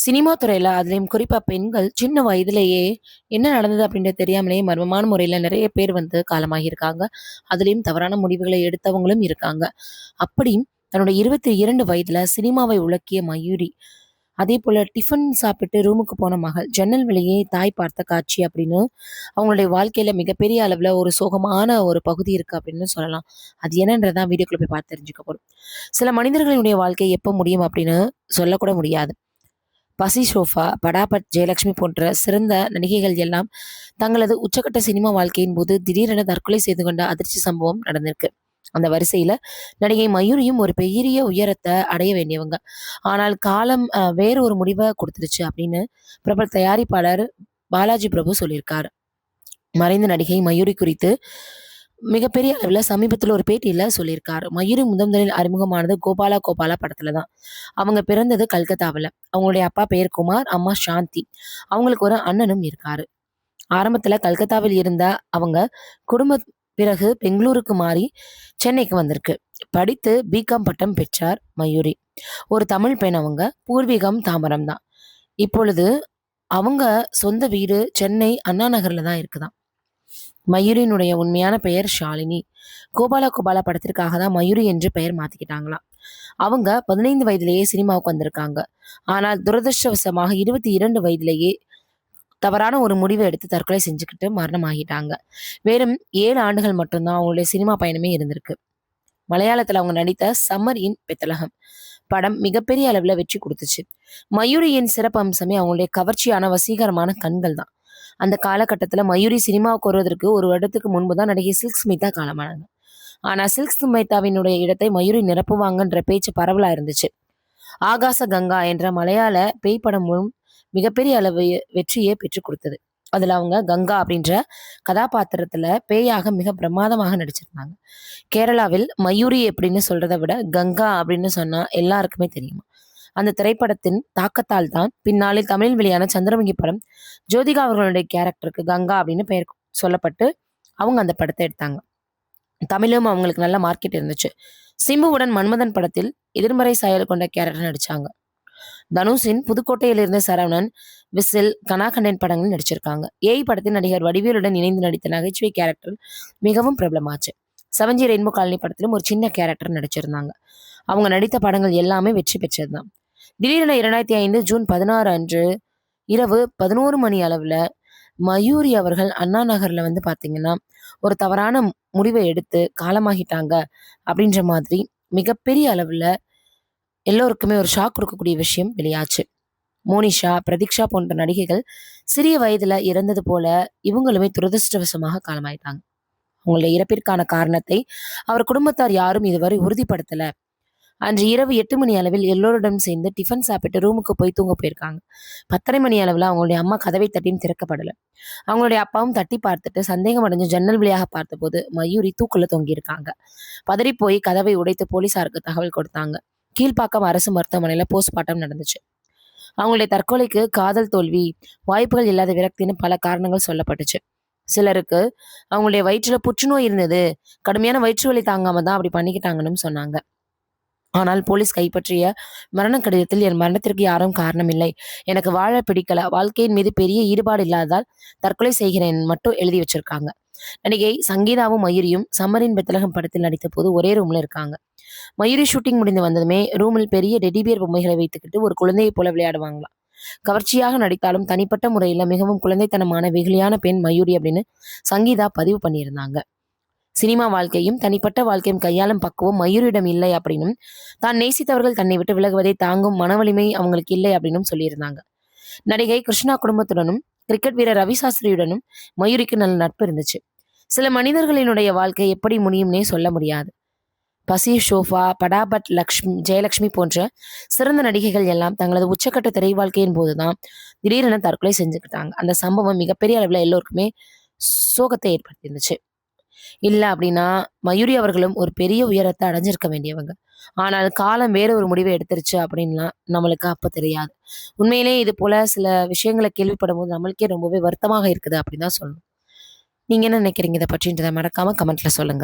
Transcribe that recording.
Cinema துறையில அதுலயும் குறிப்பா பெண்கள் சின்ன வயதிலேயே என்ன நடந்தது அப்படின்றது தெரியாமலேயே மர்மமான முறையில நிறைய பேர் காலமாகியிருக்காங்க. அதுலயும் தவறான முடிவுகளை எடுத்தவங்களும் இருக்காங்க. அப்படியும் தன்னோட 22 வயதுல சினிமாவை உலக்கிய மயூரி, அதேபோல டிஃபன் சாப்பிட்டு ரூமுக்கு போன மகள், ஜன்னல் வழியே தாய் பார்த்த காட்சி அப்படின்னு அவங்களுடைய வாழ்க்கையில மிகப்பெரிய அளவுல ஒரு சோகமான ஒரு பகுதி இருக்கு அப்படின்னு சொல்லலாம். அது என்னன்றதான் வீடியோக்குள்ள போய் பார்த்து தெரிஞ்சுக்க போறோம். சில மனிதர்களுடைய வாழ்க்கை எப்ப முடியும் அப்படின்னு சொல்லக்கூட முடியாது. பசி சோஃபா, படாபட், ஜெயலட்சுமி போன்ற சிறந்த நடிகைகள் எல்லாம் தங்களது உச்சக்கட்ட சினிமா வாழ்க்கையின் போது திடீரென தற்கொலை செய்து கொண்ட அதிர்ச்சி சம்பவம் நடந்திருக்கு. அந்த வரிசையில நடிகை மயூரியும் ஒரு பெரிய உயரத்தை அடைய வேண்டியவங்க. ஆனால் காலம் வேற ஒரு முடிவை கொடுத்துருச்சு அப்படின்னு பிரபல தயாரிப்பாளர் பாலாஜி பிரபு சொல்லியிருக்காரு. மறைந்த நடிகை மயூரி குறித்து மிகப்பெரிய அளவுல சமீபத்துல ஒரு பேட்டியில சொல்லியிருக்காரு. மயூரி முதலில் அறிமுகமானது கோபாலா கோபாலா படத்துல தான். அவங்க பிறந்தது கல்கத்தாவுல. அவங்களுடைய அப்பா பெயர் குமார், அம்மா சாந்தி. அவங்களுக்கு ஒரு அண்ணனும் இருக்காரு. ஆரம்பத்துல கல்கத்தாவில் இருந்த அவங்க குடும்ப பிறகு பெங்களூருக்கு மாறி சென்னைக்கு வந்திருக்கு. படித்து பிகாம் பட்டம் பெற்றார் மயூரி. ஒரு தமிழ் பெண் அவங்க. பூர்வீகம் தாம்பரம் தான். இப்பொழுது அவங்க சொந்த வீடு சென்னை அண்ணா நகர்ல தான் இருக்குதாம். மயூரியினுடைய உண்மையான பெயர் ஷாலினி. கோபாலா கோபாலா படத்திற்காக தான் மயூரி என்று பெயர் மாத்திக்கிட்டாங்களாம். அவங்க 15 வயதிலேயே சினிமாவுக்கு வந்திருக்காங்க. ஆனால் துரதிருஷ்டவசமாக 22 வயதிலேயே தவறான ஒரு முடிவை எடுத்து தற்கொலை செஞ்சுக்கிட்டு மரணம் ஆகிட்டாங்க. வெறும் 7 ஆண்டுகள் மட்டும்தான் அவங்களுடைய சினிமா பயணமே இருந்திருக்கு. மலையாளத்துல அவங்க நடித்த சம்மர் இன் பெத்தலகம் படம் மிகப்பெரிய அளவுல வெற்றி கொடுத்துச்சு. மயூரியின் சிறப்பு அம்சமே அவங்களுடைய கவர்ச்சியான வசீகரமான கண்கள் தான். அந்த காலகட்டத்துல மயூரி சினிமாவுக்கு வருவதற்கு ஒரு வருடத்துக்கு முன்பு தான் நடிகை சில்க் ஸ்மிதா காலமானாங்க. ஆனா சில்க் ஸ்மிதாவினுடைய இடத்தை மயூரி நிரப்புவாங்கன்ற பேச்சு பரவலா இருந்துச்சு. ஆகாச கங்கா என்ற மலையாள பேய் படம் மூலம் மிகப்பெரிய அளவு வெற்றியை பெற்றுக் கொடுத்தது. அதுல அவங்க கங்கா அப்படின்ற கதாபாத்திரத்துல பேயாக மிக பிரமாதமாக நடிச்சிருந்தாங்க. கேரளாவில் மயூரி அப்படின்னு சொல்றதை விட கங்கா அப்படின்னு சொன்னா எல்லாருக்குமே தெரியுமா. அந்த திரைப்படத்தின் தாக்கத்தால் தான் பின்னாளில் தமிழில் வெளியான சந்திரமுகி படம் ஜோதிகா அவர்களுடைய கேரக்டருக்கு கங்கா அப்படின்னு பெயர் சொல்லப்பட்டு அவங்க அந்த படத்தை எடுத்தாங்க. தமிழும் அவங்களுக்கு நல்ல மார்க்கெட் இருந்துச்சு. சிம்புவுடன் மன்மதன் படத்தில் எதிர்மறை சாயல் கொண்ட கேரக்டர் நடிச்சாங்க. தனுஷின் புதுக்கோட்டையில் இருந்த சரவணன், விசில், கனாகண்டன் படங்கள் நடிச்சிருக்காங்க. ஏஐ படத்தில் நடிகர் வடிவேலுடன் இணைந்து நடித்த நகைச்சுவை கேரக்டர் மிகவும் பிரபலமாச்சு. 7G ரெயின்போ காலனி படத்திலும் ஒரு சின்ன கேரக்டர் நடிச்சிருந்தாங்க. அவங்க நடித்த படங்கள் எல்லாமே வெற்றி பெற்றதுதான். திடீரென 2005 ஜூன் 16 அன்று இரவு 11 மணி அளவுல மயூரி அவர்கள் அண்ணா நகர்ல பாத்தீங்கன்னா ஒரு தவறான முடிவை எடுத்து காலமாகிட்டாங்க அப்படின்ற மாதிரி மிகப்பெரிய அளவுல எல்லோருக்குமே ஒரு ஷாக் கொடுக்கக்கூடிய விஷயம் வெளியாச்சு. மோனிஷா, பிரதீக்ஷா போன்ற நடிகைகள் சிறிய வயதுல இறந்தது போல இவங்களுமே துரதிருஷ்டவசமாக காலமாயிட்டாங்க. அவங்களுடைய இறப்பிற்கான காரணத்தை அவர் குடும்பத்தார் யாரும் இதுவரை உறுதிப்படுத்தல. அன்று இரவு 8 மணி அளவில் எல்லோருடன் சேர்ந்து டிஃபன் சாப்பிட்டு ரூமுக்கு போய் தூங்க போயிருக்காங்க. 10:30 மணி அளவில் அவங்களுடைய அம்மா கதவை தட்டியும் திறக்கப்படல. அவங்களுடைய அப்பாவும் தட்டி பார்த்துட்டு சந்தேகம் அடைஞ்சு ஜன்னல் வழியாக பார்த்தபோது மயூரி தூக்குல தொங்கியிருக்காங்க. பதறி போய் கதவை உடைத்து போலீசாருக்கு தகவல் கொடுத்தாங்க. கீழ்ப்பாக்கம் அரசு மருத்துவமனையில போஸ்ட்மார்ட்டம் நடந்துச்சு. அவங்களுடைய தற்கொலைக்கு காதல் தோல்வி, வாய்ப்புகள் இல்லாத விரக்தின்னு பல காரணங்கள் சொல்லப்பட்டுச்சு. சிலருக்கு அவங்களுடைய வயிற்றுல புற்றுநோய் இருந்தது, கடுமையான வயிற்று வலி தாங்காம தான் அப்படி பண்ணிக்கிட்டாங்கன்னு சொன்னாங்க. ஆனால் போலீஸ் கைப்பற்றிய மரண கடிதத்தில் என் மரணத்திற்கு யாரும் காரணம் இல்லை, எனக்கு வாழ பிடிக்கல, வாழ்க்கையின் மீது பெரிய ஈடுபாடு இல்லாததால் தற்கொலை செய்கிறேன் மட்டும் எழுதி வச்சிருக்காங்க. நடிகை சங்கீதாவும் மயூரியும் சம்மரின் பெத்தலகம் படத்தில் நடித்த போது ஒரே ரூம்ல இருக்காங்க. மயூரி ஷூட்டிங் முடிந்து வந்ததுமே ரூமில் பெரிய டெடிபியர் பொம்மைகளை வைத்துக்கிட்டு ஒரு குழந்தையை போல விளையாடுவாங்களாம். கவர்ச்சியாக நடித்தாலும் தனிப்பட்ட முறையில மிகவும் குழந்தைத்தனமான வெகுளியான பெண் மயூரி அப்படின்னு சங்கீதா பதிவு பண்ணியிருந்தாங்க. சினிமா வாழ்க்கையும் தனிப்பட்ட வாழ்க்கையும் கையாளும் பக்குவம் மயூரியிடம் இல்லை அப்படின்னும், தான் நேசித்தவர்கள் தன்னை விட்டு விலகுவதை தாங்கும் மன வலிமை அவங்களுக்கு இல்லை அப்படின்னும் சொல்லியிருந்தாங்க. நடிகை கிருஷ்ணா குடும்பத்துடனும் கிரிக்கெட் வீரர் ரவி சாஸ்திரியுடனும் மயூரிக்கு நல்ல நட்பு இருந்துச்சு. சில மனிதர்களினுடைய வாழ்க்கை எப்படி முடியும்னே சொல்ல முடியாது. பசி ஷோஃபா, படாபட், ஜெயலட்சுமி போன்ற சிறந்த நடிகைகள் எல்லாம் தங்களது உச்சக்கட்ட திரை வாழ்க்கையின் போதுதான் திடீரென தற்கொலை செஞ்சுக்கிட்டாங்க. அந்த சம்பவம் மிகப்பெரிய அளவில் எல்லோருக்குமே சோகத்தை ஏற்படுத்தியிருந்துச்சு. இல்ல அப்படின்னா மயூரி அவர்களும் ஒரு பெரிய உயரத்தை அடைஞ்சிருக்க வேண்டியவங்க. ஆனால் காலம் வேற ஒரு முடிவை எடுத்துருச்சு அப்படின்லாம் நம்மளுக்கு அப்ப தெரியாது. உண்மையிலேயே இது போல சில விஷயங்களை கேள்விப்படும் போது நம்மளுக்கே ரொம்பவே வருத்தமாக இருக்குது அப்படின்னு தான் சொல்லணும். நீங்க என்ன நினைக்கிறீங்க இதை பற்றின்றதை மறக்காம கமெண்ட்ல சொல்லுங்க.